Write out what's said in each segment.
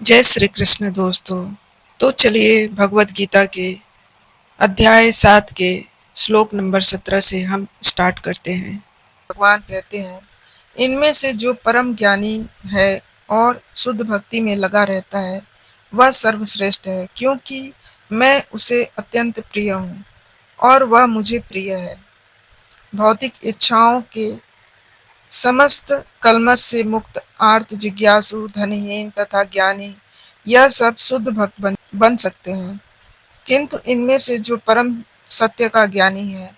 जय श्री कृष्ण दोस्तों। तो चलिए भगवत गीता के अध्याय 7 के श्लोक नंबर 17 से हम स्टार्ट करते हैं। भगवान कहते हैं, इनमें से जो परम ज्ञानी है और शुद्ध भक्ति में लगा रहता है वह सर्वश्रेष्ठ है, क्योंकि मैं उसे अत्यंत प्रिय हूँ और वह मुझे प्रिय है। भौतिक इच्छाओं के समस्त कल्मश से मुक्त, आर्त, जिज्ञासु, धनहीन तथा ज्ञानी यह सब शुद्ध भक्त बन सकते हैं। किंतु इनमें से जो परम सत्य का ज्ञानी है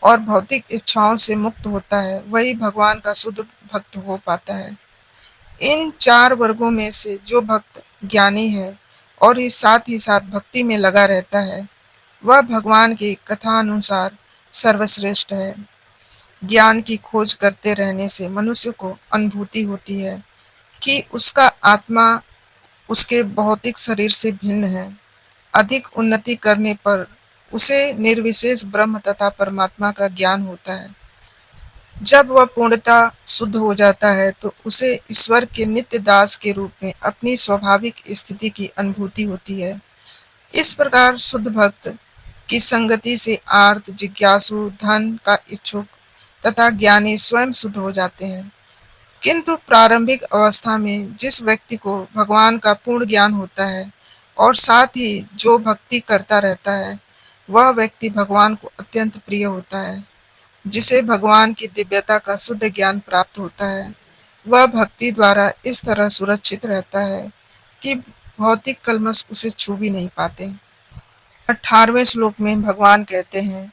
और भौतिक इच्छाओं से मुक्त होता है वही भगवान का शुद्ध भक्त हो पाता है। इन चार वर्गों में से जो भक्त ज्ञानी है और इस साथ ही साथ भक्ति में लगा रहता है वह भगवान की कथा अनुसार सर्वश्रेष्ठ है। ज्ञान की खोज करते रहने से मनुष्य को अनुभूति होती है कि उसका आत्मा उसके भौतिक शरीर से भिन्न है। अधिक उन्नति करने पर उसे निर्विशेष ब्रह्म तथा परमात्मा का ज्ञान होता है। जब वह पूर्णतः शुद्ध हो जाता है तो उसे ईश्वर के नित्य दास के रूप में अपनी स्वाभाविक स्थिति की अनुभूति होती है। इस प्रकार शुद्ध भक्त की संगति से आर्त, जिज्ञासु, धन का इच्छुक तथा ज्ञानी स्वयं शुद्ध हो जाते हैं। किंतु प्रारंभिक अवस्था में जिस व्यक्ति को भगवान का पूर्ण ज्ञान होता है और साथ ही जो भक्ति करता रहता है वह व्यक्ति भगवान को अत्यंत प्रिय होता है। जिसे भगवान की दिव्यता का शुद्ध ज्ञान प्राप्त होता है वह भक्ति द्वारा इस तरह सुरक्षित रहता है कि भौतिक कल्मश उसे छू भी नहीं पाते। 18वें श्लोक में भगवान कहते हैं,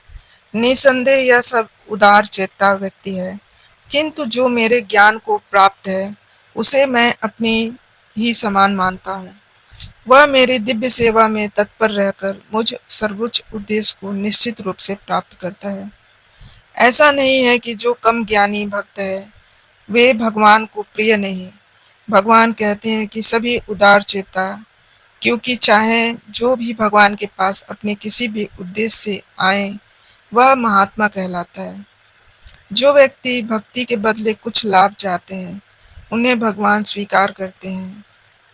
निसंदेह यह सब उदार चेता व्यक्ति है, किंतु जो मेरे ज्ञान को प्राप्त है उसे मैं अपनी ही समान मानता हूँ। वह मेरी दिव्य सेवा में तत्पर रहकर मुझ सर्वोच्च उद्देश्य को निश्चित रूप से प्राप्त करता है। ऐसा नहीं है कि जो कम ज्ञानी भक्त है वे भगवान को प्रिय नहीं। भगवान कहते हैं कि सभी उदार चेता, क्योंकि चाहे जो भी भगवान के पास अपने किसी भी उद्देश्य से आए वह महात्मा कहलाता है। जो व्यक्ति भक्ति के बदले कुछ लाभ चाहते हैं उन्हें भगवान स्वीकार करते हैं,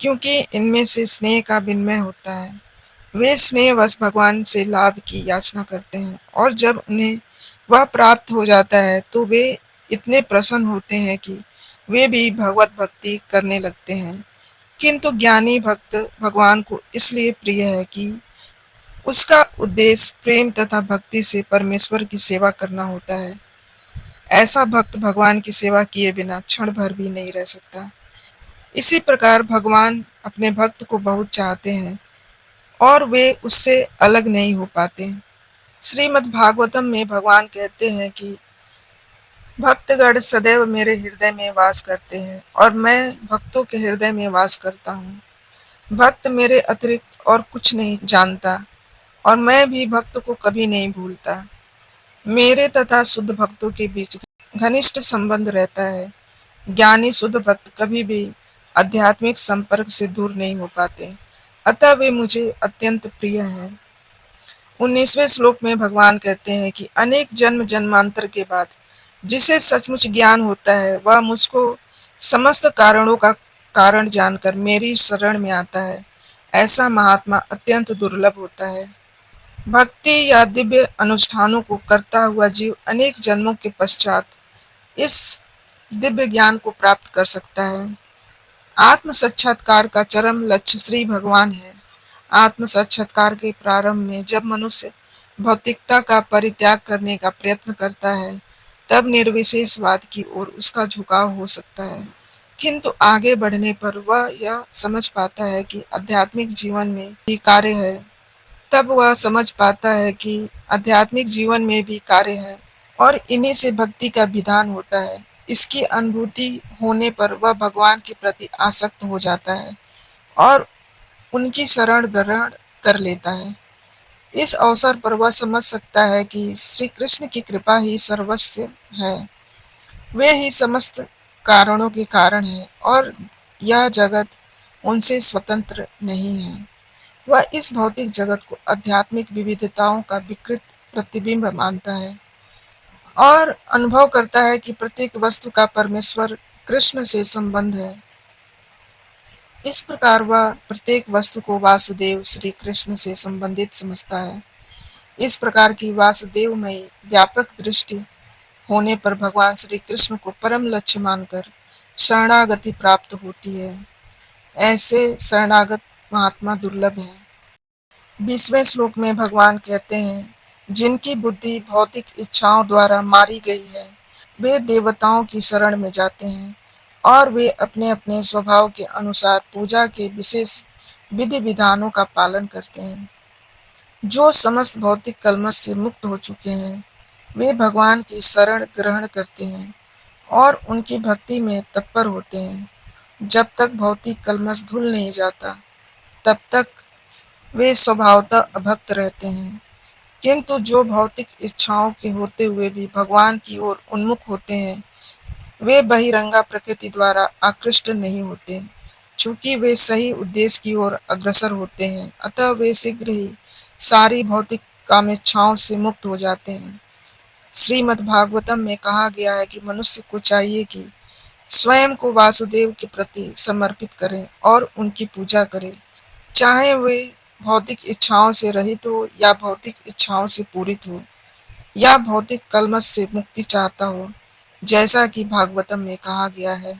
क्योंकि इनमें से स्नेह का विनिमय होता है। वे स्नेहवश भगवान से लाभ की याचना करते हैं और जब उन्हें वह प्राप्त हो जाता है तो वे इतने प्रसन्न होते हैं कि वे भी भगवत भक्ति करने लगते हैं। किंतु ज्ञानी भक्त भगवान को इसलिए प्रिय है कि उसका उद्देश्य प्रेम तथा भक्ति से परमेश्वर की सेवा करना होता है। ऐसा भक्त भगवान की सेवा किए बिना क्षण भर भी नहीं रह सकता। इसी प्रकार भगवान अपने भक्त को बहुत चाहते हैं और वे उससे अलग नहीं हो पाते। श्रीमद् भागवतम में भगवान कहते हैं कि भक्तगण सदैव मेरे हृदय में वास करते हैं और मैं भक्तों के हृदय में वास करता हूँ। भक्त मेरे अतिरिक्त और कुछ नहीं जानता और मैं भी भक्त को कभी नहीं भूलता। मेरे तथा शुद्ध भक्तों के बीच घनिष्ठ संबंध रहता है। ज्ञानी शुद्ध भक्त कभी भी आध्यात्मिक संपर्क से दूर नहीं हो पाते, अतः वे मुझे अत्यंत प्रिय हैं। 19वें श्लोक में भगवान कहते हैं कि अनेक जन्म जन्मांतर के बाद जिसे सचमुच ज्ञान होता है वह मुझको समस्त कारणों का कारण जानकर मेरी शरण में आता है। ऐसा महात्मा अत्यंत दुर्लभ होता है। भक्ति या दिव्य अनुष्ठानों को करता हुआ जीव अनेक जन्मों के पश्चात इस दिव्य ज्ञान को प्राप्त कर सकता है। आत्म साक्षात्कार का चरम लक्ष्य श्री भगवान है। आत्म साक्षात्कार के प्रारंभ में जब मनुष्य भौतिकता का परित्याग करने का प्रयत्न करता है तब निर्विशेषवाद की ओर उसका झुकाव हो सकता है, किंतु आगे बढ़ने पर वह यह समझ पाता है कि आध्यात्मिक जीवन में भी कार्य है। तब वह समझ पाता है कि आध्यात्मिक जीवन में भी कार्य है और इन्हीं से भक्ति का विधान होता है। इसकी अनुभूति होने पर वह भगवान के प्रति आसक्त हो जाता है और उनकी शरण ग्रहण कर लेता है। इस अवसर पर वह समझ सकता है कि श्री कृष्ण की कृपा ही सर्वस्व है। वे ही समस्त कारणों के कारण है और यह जगत उनसे स्वतंत्र नहीं है। वह इस भौतिक जगत को आध्यात्मिक विविधताओं का विकृत प्रतिबिंब मानता है और अनुभव करता है कि प्रत्येक वस्तु का परमेश्वर कृष्ण से संबंध है। इस प्रकार वह प्रत्येक वस्तु को वासुदेव श्री कृष्ण से संबंधित समझता है। इस प्रकार की वासुदेवमयी व्यापक दृष्टि होने पर भगवान श्री कृष्ण को परम लक्ष्य मानकर शरणागति प्राप्त होती है। ऐसे शरणागत महात्मा दुर्लभ हैं। 20वें श्लोक में भगवान कहते हैं, जिनकी बुद्धि भौतिक इच्छाओं द्वारा मारी गई है, वे देवताओं की शरण में जाते हैं और वे अपने अपने स्वभाव के अनुसार पूजा के विशेष विधि विधानों का पालन करते हैं। जो समस्त भौतिक कलमश से मुक्त हो चुके हैं, वे भगवान की शरण ग्रहण करते हैं और उनकी भक्ति में तत्पर होते हैं। जब तक भौतिक कलमश धुल नहीं जाता, तब तक वे स्वभावतः अभक्त रहते हैं। किंतु जो भौतिक इच्छाओं के होते हुए भी भगवान की ओर उन्मुख होते हैं, वे बहिरंगा प्रकृति द्वारा आकृष्ट नहीं होते। चूंकि वे सही उद्देश्य की ओर अग्रसर होते हैं, अतः वे शीघ्र ही सारी भौतिक कामेच्छाओं से मुक्त हो जाते हैं। श्रीमद् भागवतम में कहा गया है कि मनुष्य को चाहिए कि स्वयं को वासुदेव के प्रति समर्पित करें और उनकी पूजा करें, चाहे वे भौतिक इच्छाओं से रहित हो या भौतिक इच्छाओं से पूरित हो या भौतिक कलमश से मुक्ति चाहता हो। जैसा कि भागवतम में कहा गया है,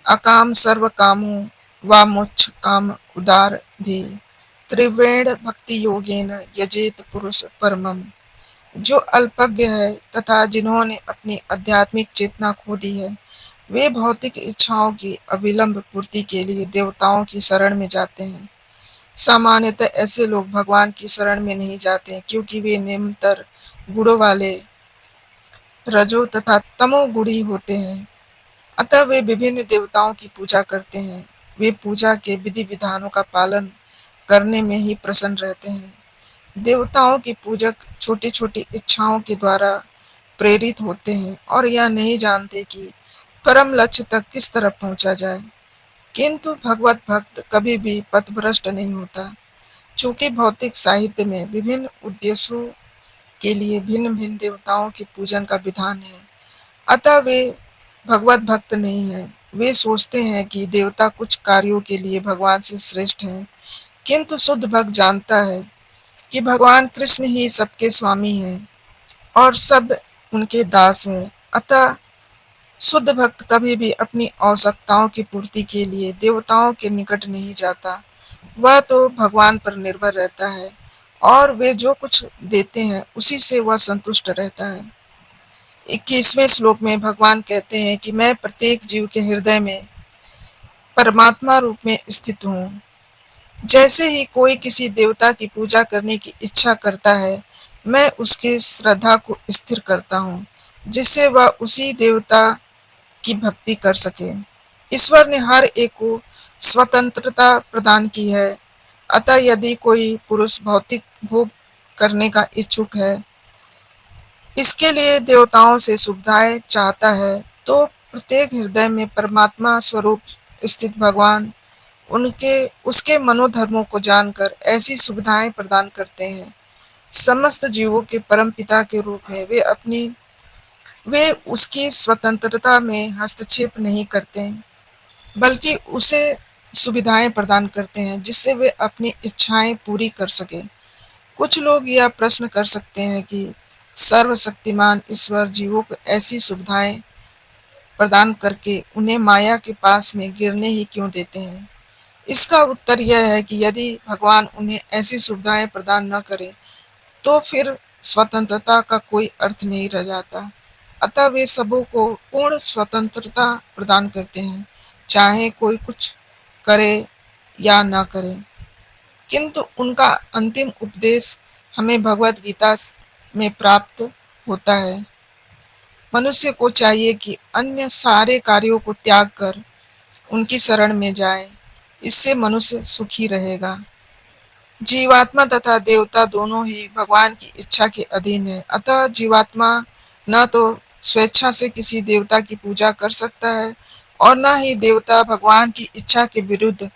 अकाम सर्व कामो व मोक्ष काम उदार धी त्रिवेण भक्ति योगेन यजेत पुरुष परमम। जो अल्पज्ञ है तथा जिन्होंने अपनी आध्यात्मिक चेतना खो दी है, वे भौतिक इच्छाओं की अविलंब पूर्ति के लिए देवताओं की शरण में जाते हैं। सामान्यतः ऐसे लोग भगवान की शरण में नहीं जाते, क्योंकि वे निम्नतर गुणों वाले रजो तथा तमोगुणी होते हैं। अतः वे विभिन्न देवताओं की पूजा करते हैं। वे पूजा के विधि विधानों का पालन करने में ही प्रसन्न रहते हैं। देवताओं के पूजक छोटी छोटी इच्छाओं के द्वारा प्रेरित होते हैं और यह नहीं जानते कि परम लक्ष्य तक किस तरह पहुंचा जाए। किंतु भगवत भक्त कभी भी पथभ्रष्ट नहीं होता। चूंकि भौतिक साहित्य में विभिन्न उद्देश्यों के लिए भिन्न भिन्न देवताओं के पूजन का विधान है, अतः वे भगवत भक्त नहीं है। वे सोचते हैं कि देवता कुछ कार्यों के लिए भगवान से श्रेष्ठ हैं, किंतु शुद्ध भक्त जानता है कि भगवान कृष्ण ही सबके स्वामी हैं और सब उनके दास हैं। अतः शुद्ध भक्त कभी भी अपनी आवश्यकताओं की पूर्ति के लिए देवताओं के निकट नहीं जाता। वह तो भगवान पर निर्भर रहता है और वे जो कुछ देते हैं उसी से वह संतुष्ट रहता है। 21वें श्लोक में भगवान कहते हैं कि मैं प्रत्येक जीव के हृदय में परमात्मा रूप में स्थित हूँ। जैसे ही कोई किसी देवता की पूजा करने की इच्छा करता है, मैं उसकी श्रद्धा को स्थिर करता हूँ, जिससे वह उसी देवता की भक्ति कर सके। ईश्वर ने हर एक को स्वतंत्रता प्रदान की है। अतः यदि कोई पुरुष भौतिक भोग करने का इच्छुक है, इसके लिए देवताओं से सुविधाएं चाहता है, तो प्रत्येक हृदय में परमात्मा स्वरूप स्थित भगवान उनके उसके मनोधर्मों को जानकर ऐसी सुविधाएं प्रदान करते हैं। समस्त जीवों के परम पिता के रूप में वे उसकी स्वतंत्रता में हस्तक्षेप नहीं करते, बल्कि उसे सुविधाएं प्रदान करते हैं जिससे वे अपनी इच्छाएं पूरी कर सके। कुछ लोग यह प्रश्न कर सकते हैं कि सर्वशक्तिमान ईश्वर जीवों को ऐसी सुविधाएं प्रदान करके उन्हें माया के पास में गिरने ही क्यों देते हैं। इसका उत्तर यह है कि यदि भगवान उन्हें ऐसी सुविधाएं प्रदान न करे, तो फिर स्वतंत्रता का कोई अर्थ नहीं रह जाता। अतः वे सबों को पूर्ण स्वतंत्रता प्रदान करते हैं, चाहे कोई कुछ करे या न करे। किंतु उनका अंतिम उपदेश हमें भगवत गीता में प्राप्त होता है। मनुष्य को चाहिए कि अन्य सारे कार्यों को त्याग कर उनकी शरण में जाए। इससे मनुष्य सुखी रहेगा। जीवात्मा तथा देवता दोनों ही भगवान की इच्छा के अधीन है। अतः जीवात्मा न तो स्वेच्छा से किसी देवता की पूजा कर सकता है और न ही देवता भगवान की इच्छा के विरुद्ध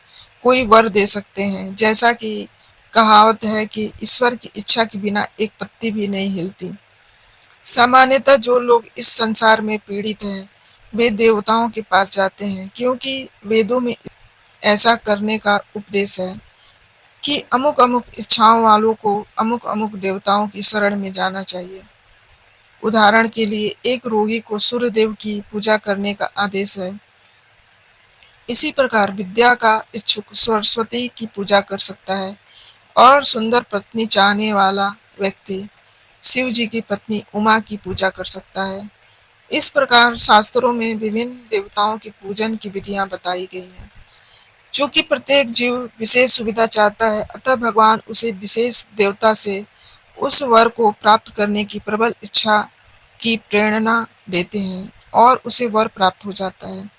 कोई वर दे सकते हैं। जैसा कि कहावत है कि ईश्वर की इच्छा के बिना एक पत्ती भी नहीं हिलती। सामान्यतः जो लोग इस संसार में पीड़ित हैं, वे देवताओं के पास जाते हैं, क्योंकि वेदों में ऐसा करने का उपदेश है कि अमुक अमुक इच्छाओं वालों को अमुक अमुक देवताओं की शरण में जाना चाहिए। उदाहरण के लिए एक रोगी को सूर्यदेव की पूजा करने का आदेश है। इसी प्रकार विद्या का इच्छुक सरस्वती की पूजा कर सकता है और सुंदर पत्नी चाहने वाला व्यक्ति शिव जी की पत्नी उमा की पूजा कर सकता है। इस प्रकार शास्त्रों में विभिन्न देवताओं के पूजन की विधियां बताई गई हैं। चूंकि प्रत्येक जीव विशेष सुविधा चाहता है, अतः भगवान उसे विशेष देवता से उस वर को प्राप्त करने की प्रबल इच्छा की प्रेरणा देते हैं और उसे वर प्राप्त हो जाता है।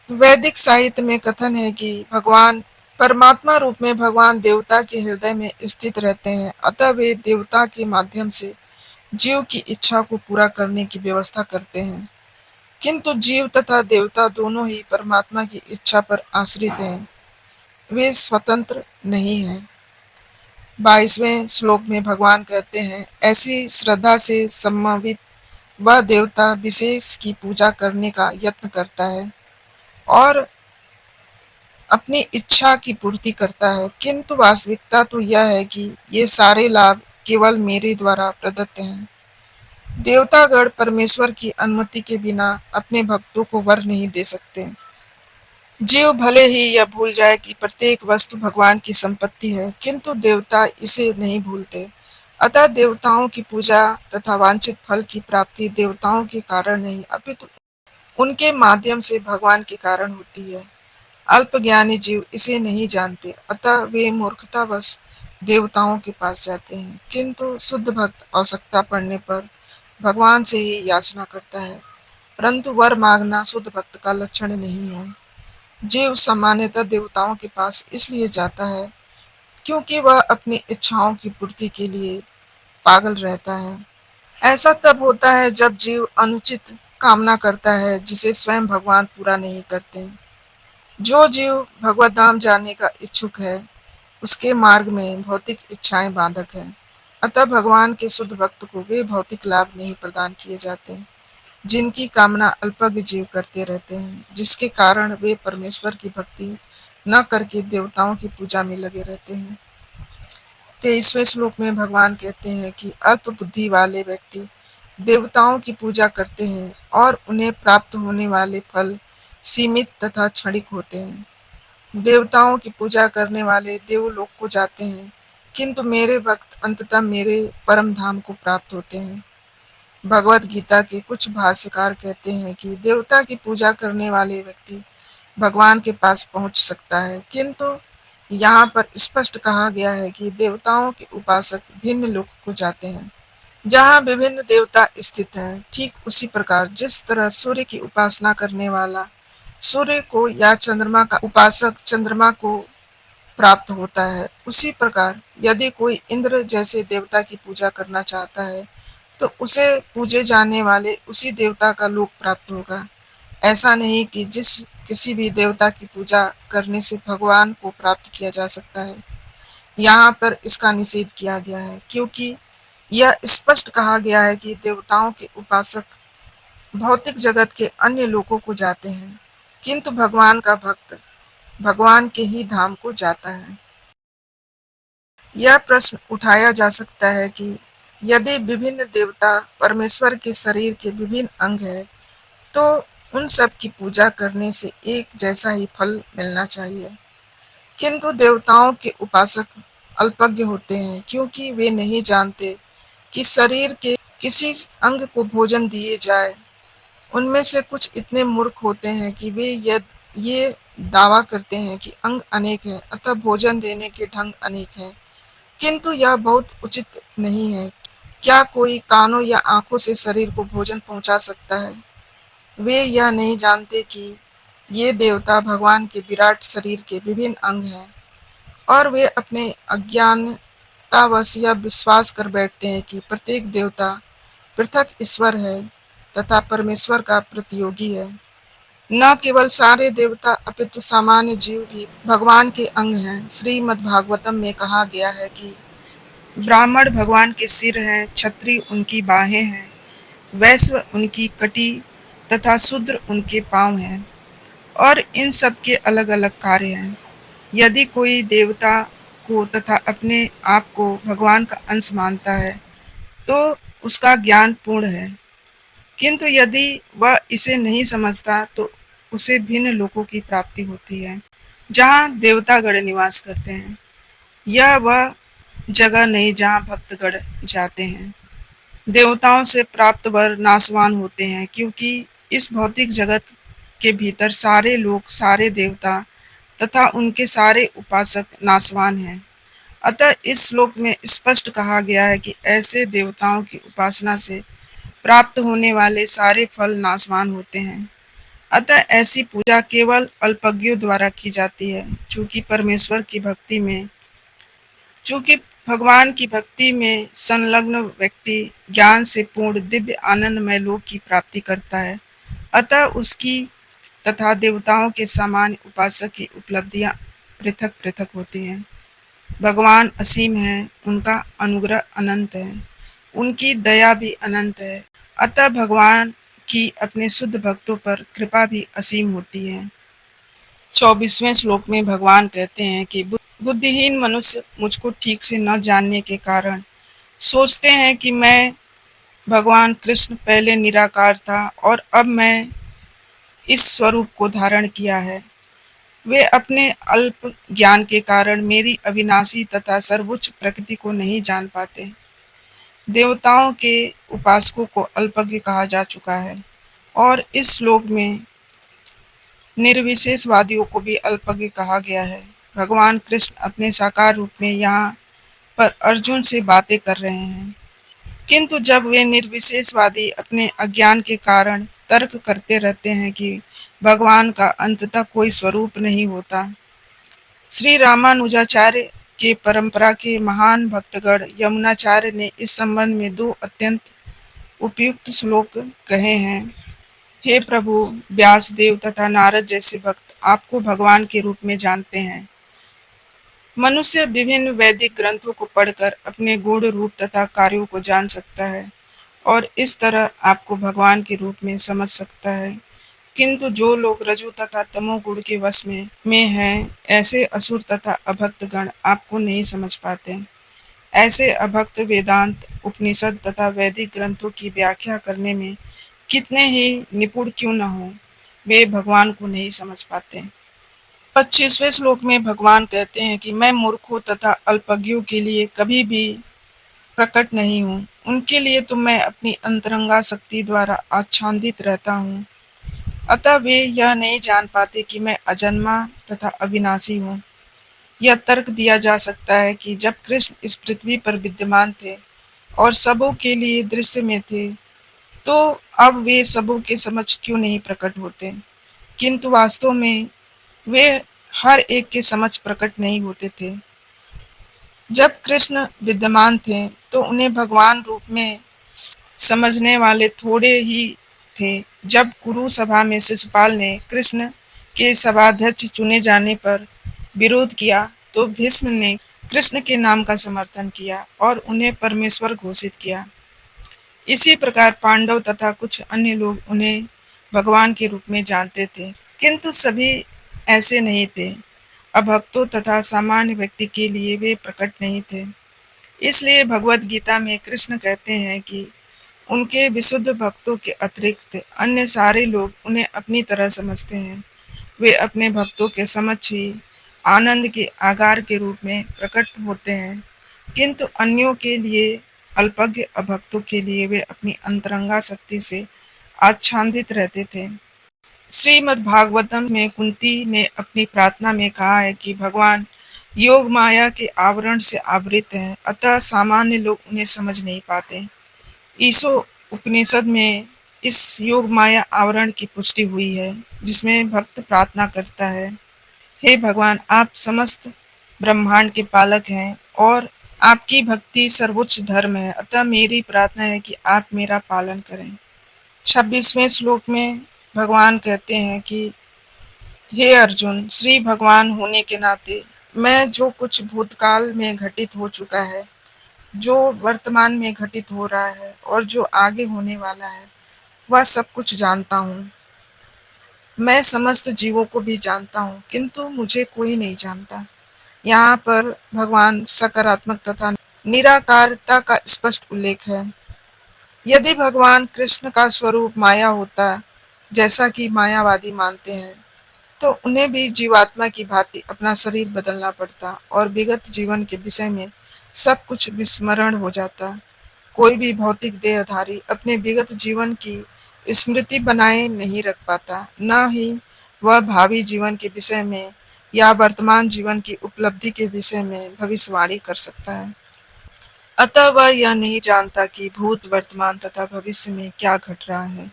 वैदिक साहित्य में कथन है कि भगवान परमात्मा रूप में भगवान देवता के हृदय में स्थित रहते हैं, अतः वे देवता के माध्यम से जीव की इच्छा को पूरा करने की व्यवस्था करते हैं। किंतु जीव तथा देवता दोनों ही परमात्मा की इच्छा पर आश्रित हैं, वे स्वतंत्र नहीं हैं। 22वें श्लोक में भगवान कहते हैं, ऐसी श्रद्धा से सम्मानित वह देवता विशेष की पूजा करने का यत्न करता है और अपनी इच्छा की पूर्ति करता है, किंतु वास्तविकता तो यह है कि ये सारे लाभ केवल मेरे द्वारा प्रदत्त हैं। देवतागण परमेश्वर की अनुमति के बिना अपने भक्तों को वर नहीं दे सकते। जीव भले ही यह भूल जाए कि प्रत्येक वस्तु भगवान की संपत्ति है, किंतु देवता इसे नहीं भूलते। अतः देवताओं की पूजा तथा वांछित फल की प्राप्ति देवताओं के कारण नहीं, अपितु उनके माध्यम से भगवान के कारण होती है। अल्पज्ञानी जीव इसे नहीं जानते, अतः वे मूर्खतावश देवताओं के पास जाते हैं, किंतु शुद्ध भक्त आवश्यकता पड़ने पर भगवान से ही याचना करता है। परंतु वर मांगना शुद्ध भक्त का लक्षण नहीं है। जीव सामान्यतः देवताओं के पास इसलिए जाता है क्योंकि वह अपनी इच्छाओं की पूर्ति के लिए पागल रहता है। ऐसा तब होता है जब जीव अनुचित कामना करता है जिसे स्वयं भगवान पूरा नहीं करते। जो जीव भगवत धाम जाने का इच्छुक है, उसके मार्ग में भौतिक इच्छाएं बाधक हैं। अतः भगवान के शुद्ध भक्त को वे भौतिक लाभ नहीं प्रदान किए जाते जिनकी कामना अल्पज्ञ जीव करते रहते हैं, जिसके कारण वे परमेश्वर की भक्ति न करके देवताओं की पूजा में लगे रहते हैं। 23वें श्लोक में भगवान कहते हैं कि अल्प बुद्धि वाले व्यक्ति देवताओं की पूजा करते हैं और उन्हें प्राप्त होने वाले फल सीमित तथा क्षणिक होते हैं। देवताओं की पूजा करने वाले देवलोक को जाते हैं, किंतु मेरे भक्त अंततः मेरे परम धाम को प्राप्त होते हैं। भगवत गीता के कुछ भाष्यकार कहते हैं कि देवता की पूजा करने वाले व्यक्ति भगवान के पास पहुंच सकता है, किंतु यहाँ पर स्पष्ट कहा गया है कि देवताओं के उपासक भिन्न लोक को जाते हैं जहाँ विभिन्न देवता स्थित हैं। ठीक उसी प्रकार जिस तरह सूर्य की उपासना करने वाला सूर्य को या चंद्रमा का उपासक चंद्रमा को प्राप्त होता है, उसी प्रकार यदि कोई इंद्र जैसे देवता की पूजा करना चाहता है तो उसे पूजे जाने वाले उसी देवता का लोक प्राप्त होगा। ऐसा नहीं कि किसी भी देवता की पूजा करने से भगवान को प्राप्त किया जा सकता है। यहाँ पर इसका निषेध किया गया है क्योंकि यह स्पष्ट कहा गया है कि देवताओं के उपासक भौतिक जगत के अन्य लोकों को जाते हैं, किंतु भगवान का भक्त भगवान के ही धाम को जाता है। यह प्रश्न उठाया जा सकता है कि यदि विभिन्न देवता परमेश्वर के शरीर के विभिन्न अंग हैं, तो उन सब की पूजा करने से एक जैसा ही फल मिलना चाहिए। किंतु देवताओं के उपासक अल्पज्ञ होते हैं क्योंकि वे नहीं जानते कि शरीर के किसी अंग को भोजन दिए जाए। उनमें से कुछ इतने मूर्ख होते हैं कि वे ये दावा करते हैं कि अंग अनेक है, अतः भोजन देने के ढंग अनेक हैं, किंतु यह बहुत उचित नहीं है। क्या कोई कानों या आंखों से शरीर को भोजन पहुंचा सकता है? वे यह नहीं जानते कि ये देवता भगवान के विराट शरीर के विभिन्न अंग हैं और वे अपने अज्ञानतावश यह विश्वास कर बैठते हैं कि प्रत्येक देवता पृथक ईश्वर है तथा परमेश्वर का प्रतियोगी है। न केवल सारे देवता अपितु सामान्य जीव भी भगवान के अंग हैं। श्रीमद् भागवतम में कहा गया है कि ब्राह्मण भगवान के सिर हैं, क्षत्रिय उनकी बाहें हैं, वैश्य उनकी कटी तथा शूद्र उनके पांव हैं और इन सब के अलग अलग कार्य हैं। यदि कोई देवता को तथा अपने आप को भगवान का अंश मानता है तो उसका ज्ञान पूर्ण है, किंतु यदि वह इसे नहीं समझता तो उसे भिन्न लोकों की प्राप्ति होती है जहाँ देवतागण निवास करते हैं। यह वह जगह नहीं जहाँ भक्तगण जाते हैं। देवताओं से प्राप्त वर नाशवान होते हैं, क्योंकि इस भौतिक जगत के भीतर सारे लोग, सारे देवता तथा उनके सारे उपासक नाशवान हैं। अतः इस श्लोक में स्पष्ट कहा गया है कि ऐसे देवताओं की उपासना से प्राप्त होने वाले सारे फल नाशवान होते हैं। अतः ऐसी पूजा केवल अल्पज्ञों द्वारा की जाती है। चूंकि भगवान की भक्ति में संलग्न व्यक्ति ज्ञान से पूर्ण दिव्य आनंदमय लोक की प्राप्ति करता है, अतः उसकी तथा देवताओं के सामान्य उपासक की उपलब्धियां पृथक पृथक होती हैं। भगवान असीम है, उनका अनुग्रह अनंत है, उनकी दया भी अनंत है। अतः भगवान की अपने शुद्ध भक्तों पर कृपा भी असीम होती है। 24वें श्लोक में भगवान कहते हैं कि बुद्धिहीन मनुष्य मुझको ठीक से न जानने के कारण सोचते हैं कि मैं भगवान कृष्ण पहले निराकार था और अब मैं इस स्वरूप को धारण किया है। वे अपने अल्प ज्ञान के कारण मेरी अविनाशी तथा सर्वोच्च प्रकृति को नहीं जान पाते। देवताओं के उपासकों को अल्पज्ञ कहा जा चुका है और इस श्लोक में निर्विशेषवादियों को भी अल्पज्ञ कहा गया है। भगवान कृष्ण अपने साकार रूप में यहाँ पर अर्जुन से बातें कर रहे हैं, किंतु जब वे निर्विशेषवादी अपने अज्ञान के कारण तर्क करते रहते हैं कि भगवान का अंततः कोई स्वरूप नहीं होता। श्री रामानुजाचार्य के परंपरा के महान भक्तगण यमुनाचार्य ने इस संबंध में 2 अत्यंत उपयुक्त श्लोक कहे हैं। हे प्रभु, व्यासदेव तथा नारद जैसे भक्त आपको भगवान के रूप में जानते हैं। मनुष्य विभिन्न वैदिक ग्रंथों को पढ़कर अपने गूढ़ रूप तथा कार्यों को जान सकता है और इस तरह आपको भगवान के रूप में समझ सकता है, किंतु जो लोग रजो तथा तमो गुण के वश में हैं, ऐसे असुर तथा अभक्त गण आपको नहीं समझ पाते। ऐसे अभक्त वेदांत, उपनिषद तथा वैदिक ग्रंथों की व्याख्या करने में कितने ही निपुण क्यों न हो, वे भगवान को नहीं समझ पाते। 25वें श्लोक में भगवान कहते हैं कि मैं मूर्खों तथा अल्पज्ञों के लिए कभी भी प्रकट नहीं हूँ। उनके लिए तो मैं अपनी अंतरंगा शक्ति द्वारा आच्छादित रहता हूँ। अतः वे यह नहीं जान पाते कि मैं अजन्मा तथा अविनाशी हूँ। यह तर्क दिया जा सकता है कि जब कृष्ण इस पृथ्वी पर विद्यमान थे और सबों के लिए दृश्य में थे, तो अब वे सबों के समक्ष क्यों नहीं प्रकट होते, किंतु वास्तव में वे हर एक के समक्ष प्रकट नहीं होते थे। जब कृष्ण विद्यमान थे तो उन्हें भगवान रूप में समझने वाले थोड़े ही थे। जब कुरु सभा में शिशुपाल ने कृष्ण के सभाध्यक्ष चुने जाने पर विरोध किया तो भीष्म ने कृष्ण के नाम का समर्थन किया और उन्हें परमेश्वर घोषित किया। इसी प्रकार पांडव तथा कुछ अन्य लोग उन्हें भगवान के रूप में जानते थे, किंतु सभी ऐसे नहीं थे। अभक्तों तथा सामान्य व्यक्ति के लिए वे प्रकट नहीं थे। इसलिए भगवत गीता में कृष्ण कहते हैं कि उनके विशुद्ध भक्तों के अतिरिक्त अन्य सारे लोग उन्हें अपनी तरह समझते हैं। वे अपने भक्तों के समक्ष ही आनंद के आगार के रूप में प्रकट होते हैं, किंतु अन्यों के लिए, अल्पज्ञ अभक्तों के लिए वे अपनी अंतरंगा शक्ति से आच्छादित रहते थे। श्रीमद् भागवतम में कुंती ने अपनी प्रार्थना में कहा है कि भगवान योग माया के आवरण से आवृत हैं, अतः सामान्य लोग उन्हें समझ नहीं पाते। ईशो उपनिषद में इस योग माया आवरण की पुष्टि हुई है, जिसमें भक्त प्रार्थना करता है, हे भगवान, आप समस्त ब्रह्मांड के पालक हैं और आपकी भक्ति सर्वोच्च धर्म है, अतः मेरी प्रार्थना है कि आप मेरा पालन करें। 26वें श्लोक में भगवान कहते हैं कि हे अर्जुन, श्री भगवान होने के नाते मैं जो कुछ भूतकाल में घटित हो चुका है, जो वर्तमान में घटित हो रहा है और जो आगे होने वाला है, वह सब कुछ जानता हूँ। मैं समस्त जीवों को भी जानता हूँ, किंतु मुझे कोई नहीं जानता। यहाँ पर भगवान सकारात्मक तथा निराकारता का स्पष्ट उल्लेख है। यदि भगवान कृष्ण का स्वरूप माया होता, जैसा कि मायावादी मानते हैं, तो उन्हें भी जीवात्मा की भांति अपना शरीर बदलना पड़ता और विगत जीवन के विषय में सब कुछ विस्मरण हो जाता। कोई भी भौतिक देहधारी अपने विगत जीवन की स्मृति बनाए नहीं रख पाता, न ही वह भावी जीवन के विषय में या वर्तमान जीवन की उपलब्धि के विषय में भविष्यवाणी कर सकता है। अतः वह यह नहीं जानता कि भूत, वर्तमान तथा भविष्य में क्या घट रहा है।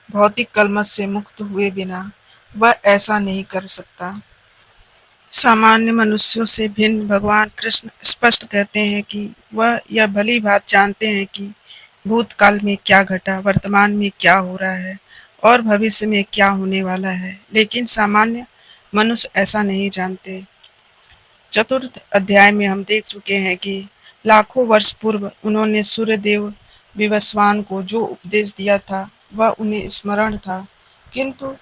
भौतिक कलमश से मुक्त हुए बिना वह ऐसा नहीं कर सकता। सामान्य मनुष्यों से भिन्न भगवान कृष्ण स्पष्ट कहते हैं कि वह यह भली बात जानते हैं कि भूतकाल में क्या घटा, वर्तमान में क्या हो रहा है और भविष्य में क्या होने वाला है, लेकिन सामान्य मनुष्य ऐसा नहीं जानते। चतुर्थ अध्याय में हम देख चुके हैं कि लाखों वर्ष पूर्व उन्होंने सूर्यदेव विवस्वान को जो उपदेश दिया था वह उन्हें स्मरण था, किंतु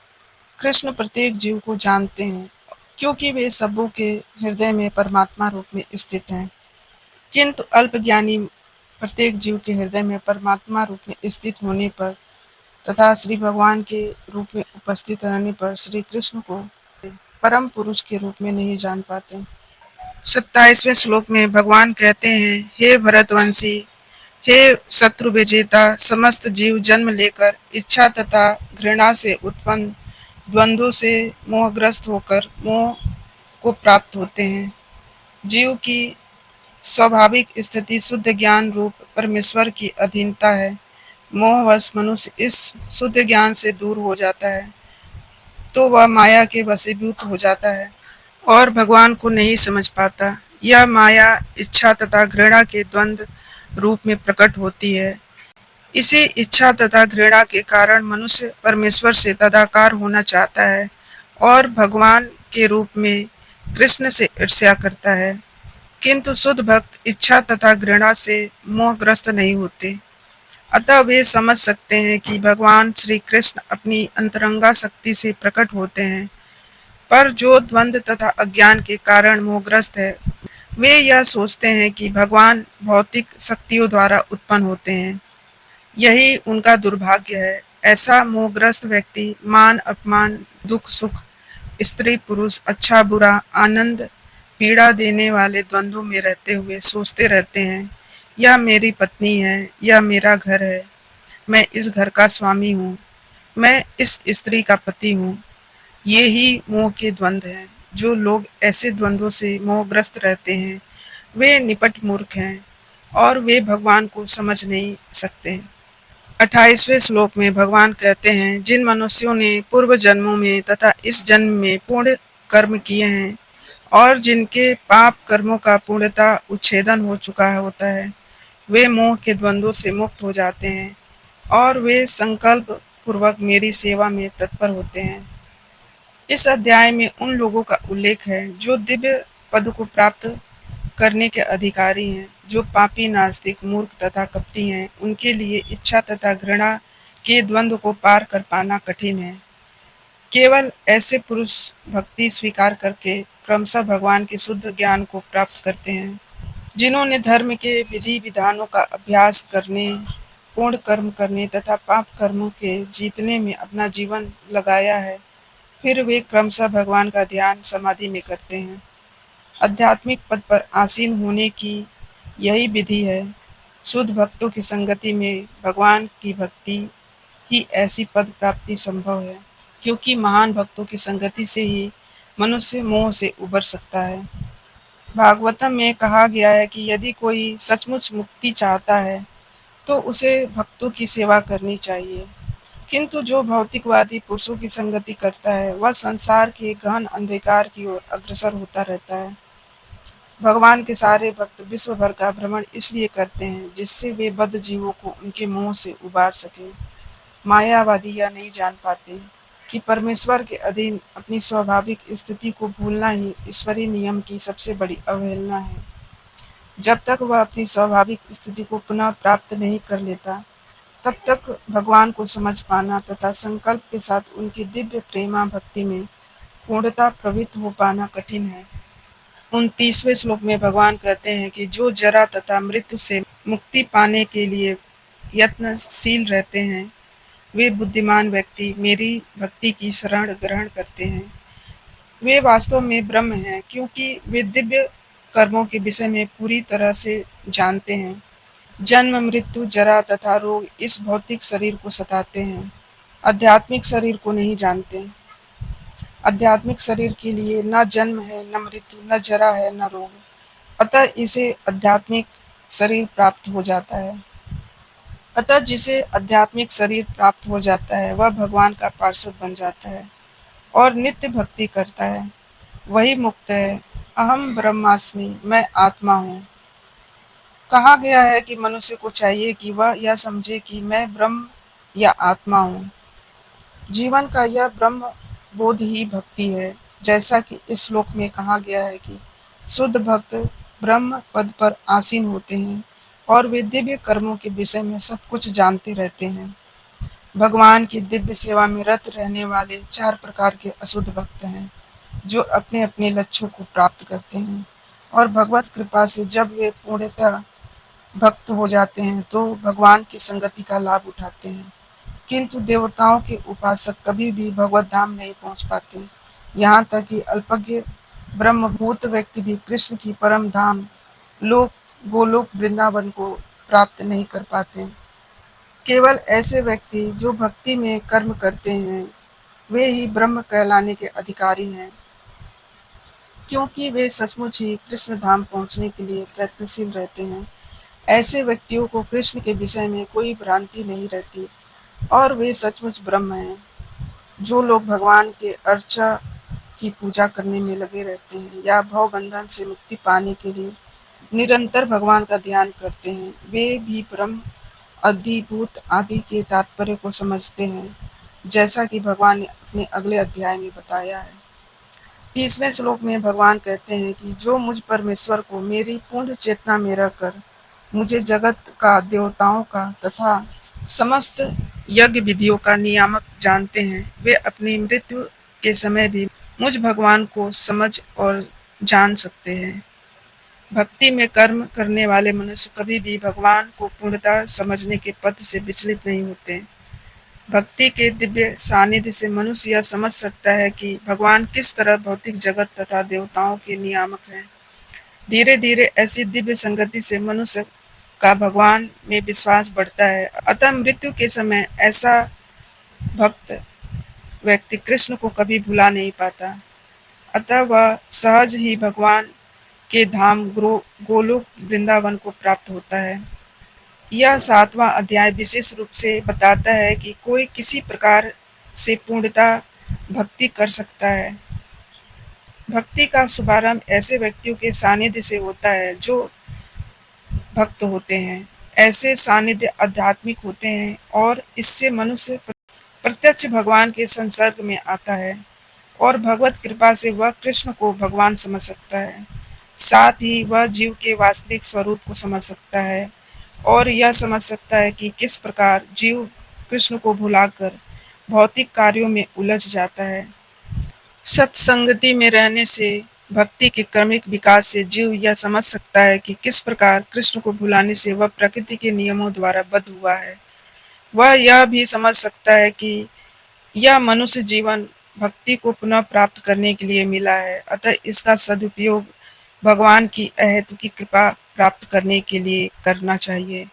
कृष्ण प्रत्येक जीव को जानते हैं, क्योंकि वे सबों के हृदय में परमात्मा रूप में स्थित हैं। किंतु अल्पज्ञानी प्रत्येक जीव के हृदय में परमात्मा रूप में स्थित होने पर तथा श्री भगवान के रूप में उपस्थित रहने पर श्री कृष्ण को परम पुरुष के रूप में नहीं जान पाते। 27वें श्लोक में भगवान कहते हैं, हे भरतवंशी, हे शत्रु विजेता, समस्त जीव जन्म लेकर इच्छा तथा घृणा से उत्पन्न द्वंद्वों से मोहग्रस्त होकर मोह को प्राप्त होते हैं। जीव की स्वाभाविक स्थिति शुद्ध ज्ञान रूप परमेश्वर की अधीनता है। मोहवश मनुष्य इस शुद्ध ज्ञान से दूर हो जाता है तो वह माया के वशीभूत हो जाता है और भगवान को नहीं समझ पाता। यह माया इच्छा तथा घृणा के द्वंद्व रूप में प्रकट होती है। इसी इच्छा तथा घृणा के कारण मनुष्य परमेश्वर से तदाकार होना चाहता है और भगवान के रूप में कृष्ण से ईर्ष्या करता है, किंतु शुद्ध भक्त इच्छा तथा घृणा से मोहग्रस्त नहीं होते। अतः वे समझ सकते हैं कि भगवान श्री कृष्ण अपनी अंतरंगा शक्ति से प्रकट होते हैं, पर जो द्वंद्व तथा अज्ञान के कारण मोहग्रस्त है, वे यह सोचते हैं कि भगवान भौतिक शक्तियों द्वारा उत्पन्न होते हैं। यही उनका दुर्भाग्य है। ऐसा मोहग्रस्त व्यक्ति मान अपमान, दुख सुख, स्त्री पुरुष, अच्छा बुरा, आनंद पीड़ा देने वाले द्वंद्वों में रहते हुए सोचते रहते हैं, यह मेरी पत्नी है, यह मेरा घर है, मैं इस घर का स्वामी हूँ, मैं इस स्त्री का पति हूँ। ये ही मोह के द्वंद्व हैं। जो लोग ऐसे द्वंद्वों से मोहग्रस्त रहते हैं, वे निपट मूर्ख हैं और वे भगवान को समझ नहीं सकते। 28वें श्लोक में भगवान कहते हैं, जिन मनुष्यों ने पूर्व जन्मों में तथा इस जन्म में पुण्य कर्म किए हैं और जिनके पाप कर्मों का पूर्णतः उच्छेदन हो चुका होता है, वे मोह के द्वंद्वों से मुक्त हो जाते हैं और वे संकल्प पूर्वक मेरी सेवा में तत्पर होते हैं। इस अध्याय में उन लोगों का उल्लेख है जो दिव्य पद को प्राप्त करने के अधिकारी हैं। जो पापी, नास्तिक, मूर्ख तथा कपटी हैं, उनके लिए इच्छा तथा घृणा के द्वंद्व को पार कर पाना कठिन है। केवल ऐसे पुरुष भक्ति स्वीकार करके क्रमशः भगवान के शुद्ध ज्ञान को प्राप्त करते हैं। जिन्होंने धर्म के विधि विधानों का अभ्यास करने, पूर्ण कर्म करने तथा पाप कर्मों के जीतने में अपना जीवन लगाया है, फिर वे क्रमशः भगवान का ध्यान समाधि में करते हैं। आध्यात्मिक पद पर आसीन होने की यही विधि है। शुद्ध भक्तों की संगति में भगवान की भक्ति ही ऐसी पद प्राप्ति संभव है, क्योंकि महान भक्तों की संगति से ही मनुष्य मोह से उबर सकता है। भागवतम में कहा गया है कि यदि कोई सचमुच मुक्ति चाहता है तो उसे भक्तों की सेवा करनी चाहिए, किंतु जो भौतिकवादी पुरुषों की संगति करता है वह संसार के गहन अंधकार की ओर अग्रसर होता रहता है। भगवान के सारे भक्त विश्व भर का भ्रमण इसलिए करते हैं जिससे वे बद्ध जीवों को उनके मोह से उबार सकें। मायावादी यह नहीं जान पाते कि परमेश्वर के अधीन अपनी स्वाभाविक स्थिति को भूलना ही ईश्वरीय नियम की सबसे बड़ी अवहेलना है। जब तक वह अपनी स्वाभाविक स्थिति को पुनः प्राप्त नहीं कर लेता, तब तक भगवान को समझ पाना तथा संकल्प के साथ उनकी दिव्य प्रेमा भक्ति में पूर्णतः प्रवृत्त हो पाना कठिन है। 29वें श्लोक में भगवान कहते हैं कि जो जरा तथा मृत्यु से मुक्ति पाने के लिए यत्नशील रहते हैं, वे बुद्धिमान व्यक्ति मेरी भक्ति की शरण ग्रहण करते हैं। वे वास्तव में ब्रह्म हैं, क्योंकि वे दिव्य कर्मों के विषय में पूरी तरह से जानते हैं। जन्म, मृत्यु, जरा तथा रोग इस भौतिक शरीर को सताते हैं, आध्यात्मिक शरीर को नहीं जानते। आध्यात्मिक शरीर के लिए न जन्म है, न मृत्यु, न जरा है, न रोग, अतः इसे आध्यात्मिक शरीर प्राप्त हो जाता है। अतः जिसे आध्यात्मिक शरीर प्राप्त हो जाता है, वह भगवान का पार्षद बन जाता है और नित्य भक्ति करता है। वही मुक्त है। अहम ब्रह्मास्मि, मैं आत्मा हूँ। कहा गया है कि मनुष्य को चाहिए कि वह यह समझे कि मैं ब्रह्म या आत्मा हूँ। जीवन का यह ब्रह्म बोध ही भक्ति है। जैसा कि इस श्लोक में कहा गया है कि शुद्ध भक्त ब्रह्म पद पर आसीन होते हैं और वे दिव्य कर्मों के विषय में सब कुछ जानते रहते हैं। भगवान की दिव्य सेवा में रत रहने वाले 4 प्रकार के अशुद्ध भक्त हैं, जो अपने अपने लक्ष्यों को प्राप्त करते हैं और भगवत कृपा से जब वे पूर्णतः भक्त हो जाते हैं तो भगवान की संगति का लाभ उठाते हैं। किंतु देवताओं के उपासक कभी भी भगवत धाम नहीं पहुंच पाते। यहाँ तक कि अल्पज्ञ ब्रह्मभूत व्यक्ति भी कृष्ण की परम धाम लोक गोलोक वृंदावन को प्राप्त नहीं कर पाते। केवल ऐसे व्यक्ति जो भक्ति में कर्म करते हैं, वे ही ब्रह्म कहलाने के अधिकारी हैं, क्योंकि वे सचमुच ही कृष्ण धाम पहुंचने के लिए प्रयत्नशील रहते हैं। ऐसे व्यक्तियों को कृष्ण के विषय में कोई भ्रांति नहीं रहती और वे सचमुच ब्रह्म हैं। जो लोग भगवान के अर्चा की पूजा करने में लगे रहते हैं या भव बंधन से मुक्ति पाने के लिए निरंतर भगवान का ध्यान करते हैं, वे भी ब्रह्म अधिभूत आदि के तात्पर्य को समझते हैं, जैसा कि भगवान ने अपने अगले अध्याय में बताया है। 30वें श्लोक में भगवान कहते हैं कि जो मुझ परमेश्वर को मेरी पूर्ण चेतना में रहकर मुझे जगत का, देवताओं का तथा समस्त यज्ञ विधियों का नियामक जानते हैं, वे अपनी मृत्यु के समय भी मुझ भगवान को समझ और जान सकते हैं। भक्ति में कर्म करने वाले मनुष्य कभी भी भगवान को पूर्णतः समझने के पथ से विचलित नहीं होते। भक्ति के दिव्य सानिध्य से मनुष्य यह समझ सकता है कि भगवान किस तरह भौतिक जगत तथा देवताओं के नियामक हैं। धीरे धीरे ऐसी दिव्य संगति से मनुष्य का भगवान में विश्वास बढ़ता है। अतः मृत्यु के समय ऐसा भक्त व्यक्ति कृष्ण को कभी भुला नहीं पाता। अतः वह सहज ही भगवान के धाम गोलोक वृंदावन को प्राप्त होता है। यह 7वां अध्याय विशेष रूप से बताता है कि कोई किसी प्रकार से पूर्णतः भक्ति कर सकता है। भक्ति का शुभारंभ ऐसे व्यक्तियों के सानिध्य से होता है जो भक्त होते हैं। ऐसे सानिध्य आध्यात्मिक होते हैं और इससे मनुष्य प्रत्यक्ष भगवान के संसर्ग में आता है और भगवत कृपा से वह कृष्ण को भगवान समझ सकता है। साथ ही वह जीव के वास्तविक स्वरूप को समझ सकता है और यह समझ सकता है कि किस प्रकार जीव कृष्ण को भुलाकर भौतिक कार्यों में उलझ जाता है। सत्संगति में रहने से, भक्ति के क्रमिक विकास से जीव यह समझ सकता है कि किस प्रकार कृष्ण को भुलाने से वह प्रकृति के नियमों द्वारा बद्ध हुआ है। वह यह भी समझ सकता है कि यह मनुष्य जीवन भक्ति को पुनः प्राप्त करने के लिए मिला है, अतः इसका सदुपयोग भगवान की अहेतुकी कृपा प्राप्त करने के लिए करना चाहिए।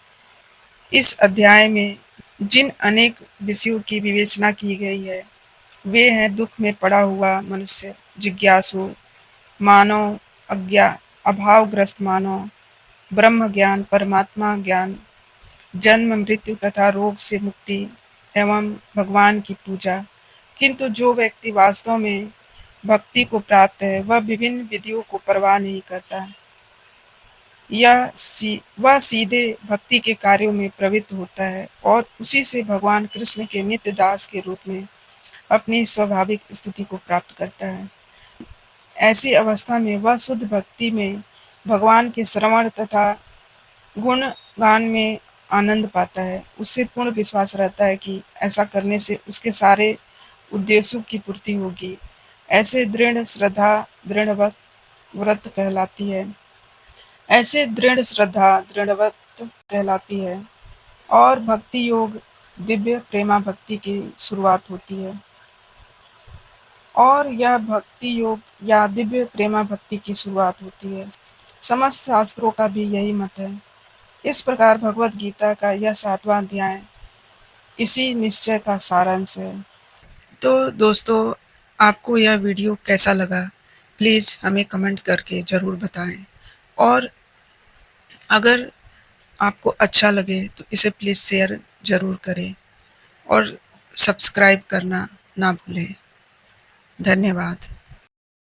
इस अध्याय में जिन अनेक विषयों की विवेचना की गई है, वे हैं दुख में पड़ा हुआ मनुष्य, जिज्ञासु मानव, अभावग्रस्त मानव, ब्रह्म ज्ञान, परमात्मा ज्ञान, जन्म मृत्यु तथा रोग से मुक्ति एवं भगवान की पूजा। किंतु जो व्यक्ति वास्तव में भक्ति को प्राप्त है, वह विभिन्न विधियों को परवाह नहीं करता। वह सीधे भक्ति के कार्यों में प्रवृत्त होता है और उसी से भगवान कृष्ण के नित्य दास के रूप में अपनी स्वाभाविक स्थिति को प्राप्त करता है। ऐसी अवस्था में वह शुद्ध भक्ति में भगवान के श्रवण तथा गुणगान में आनंद पाता है, उसे पूर्ण विश्वास रहता है कि ऐसा करने से उसके सारे उद्देश्यों की पूर्ति होगी। ऐसे दृढ़ श्रद्धा दृढ़ व्रत कहलाती है। ऐसे दृढ़ श्रद्धा दृढ़ व्रत कहलाती है और भक्ति योग दिव्य प्रेमा भक्ति की शुरुआत होती है। और यह भक्ति योग या दिव्य प्रेमा भक्ति की शुरुआत होती है। समस्त शास्त्रों का भी यही मत है। इस प्रकार भगवत गीता का यह 7वां अध्याय इसी निश्चय का सारांश है। तो दोस्तों, आपको यह वीडियो कैसा लगा? प्लीज़ हमें कमेंट करके ज़रूर बताएं। और अगर आपको अच्छा लगे तो इसे प्लीज़ शेयर ज़रूर करें और सब्सक्राइब करना ना भूलें। धन्यवाद।